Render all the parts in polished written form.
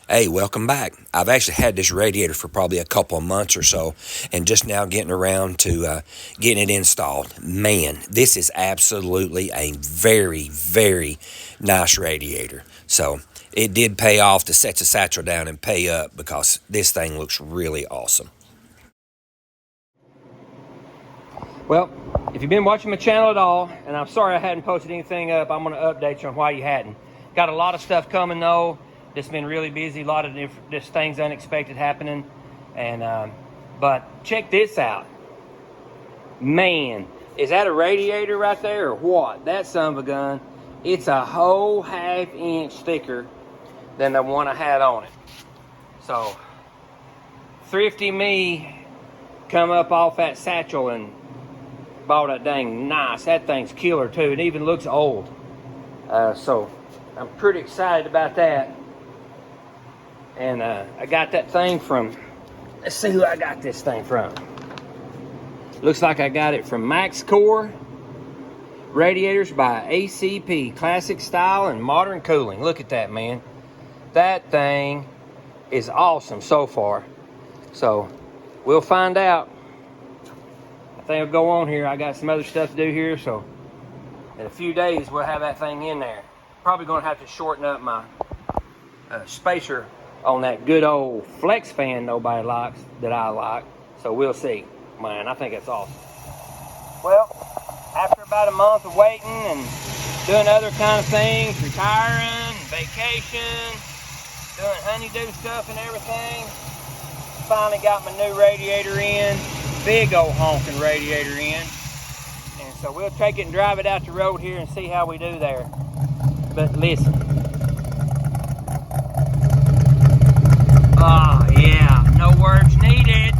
Hey, welcome back. I've actually had this radiator for probably a couple of months or so, and just now getting around to getting it installed. Man, this is absolutely a very, very nice radiator. So it did pay off to set the satchel down and pay up because this thing looks really awesome. Well, if you've been watching my channel at all, and I'm sorry I hadn't posted anything up, I'm going to update you on why you hadn't. Got a lot of stuff coming though. Just been really busy, a lot of just things unexpected happening. And but check this out. Man, is that a radiator right there or what? That son of a gun. It's a whole ½ inch thicker than the one I had on it. So, thrifty me come up off that satchel and bought that dang nice. That thing's killer too. It even looks old. So I'm pretty excited about that. And I got that thing from, let's see who I got this thing from. Looks like I got it from Max Core Radiators by ACP. Classic style and modern cooling. Look at that, man. That thing is awesome so far. So we'll find out. I think I'll go on here. I got some other stuff to do here, so in a few days we'll have that thing in there. Probably going to have to shorten up my spacer on that good old flex fan nobody likes that I like. So we'll see. Man, I think it's awesome. Well, after about a month of waiting and doing other kind of things, retiring, vacation, doing honeydew stuff and everything, finally got my new radiator in. Big old honking radiator in. And so we'll take it and drive it out the road here and see how we do there. But listen. Oh yeah, no words needed.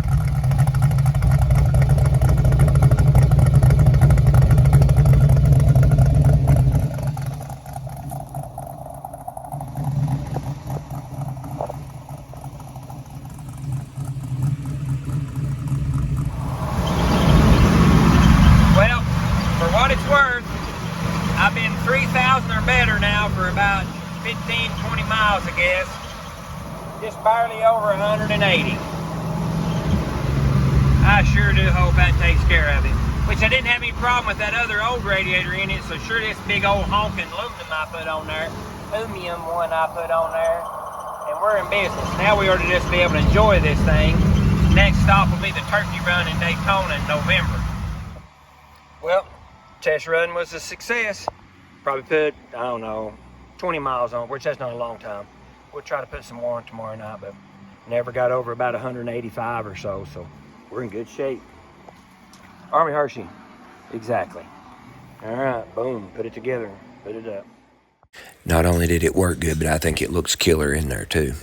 Well, for what it's worth, I've been 3,000 or better now for about 15, 20 miles, I guess. Just barely over 180. I sure do hope that takes care of it. Which I didn't have any problem with that other old radiator in it, so sure this big old honking aluminum I put on there, aluminum one I put on there, and we're in business. Now we ought to just be able to enjoy this thing. Next stop will be the turkey run in Daytona in November. Well, test run was a success. Probably put, I don't know, 20 miles on, which that's not a long time. We'll try to put some more on tomorrow night, but never got over about 185 or so, so we're in good shape. Army Hershey, exactly. All right, boom, put it together, put it up. Not only did it work good, but I think it looks killer in there too.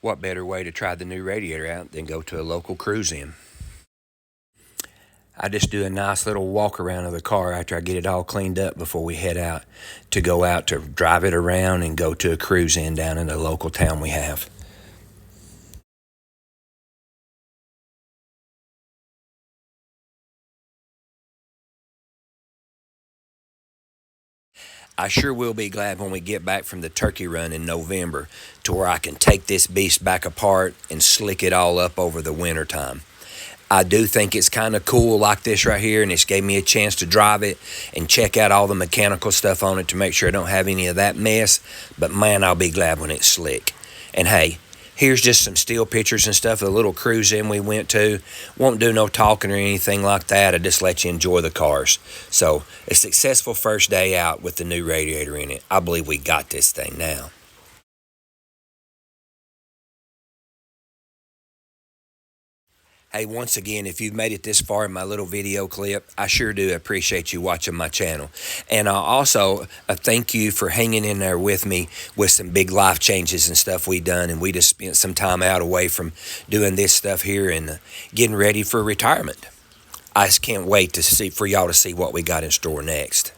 What better way to try the new radiator out than go to a local cruise-in? I just do a nice little walk around of the car after I get it all cleaned up before we head out to go out to drive it around and go to a cruise-in down in the local town we have. I sure will be glad when we get back from the turkey run in November to where I can take this beast back apart and slick it all up over the winter time. I do think it's kind of cool like this right here, and it's gave me a chance to drive it and check out all the mechanical stuff on it to make sure I don't have any of that mess. But man, I'll be glad when it's slick. And hey, here's just some still pictures and stuff of the little cruise in we went to. Won't do no talking or anything like that. I just let you enjoy the cars. So a successful first day out with the new radiator in it. I believe we got this thing now. Hey, once again, if you've made it this far in my little video clip, I sure do appreciate you watching my channel. And also, thank you for hanging in there with me with some big life changes and stuff we done. And we just spent some time out away from doing this stuff here and getting ready for retirement. I just can't wait to see for y'all to see what we got in store next.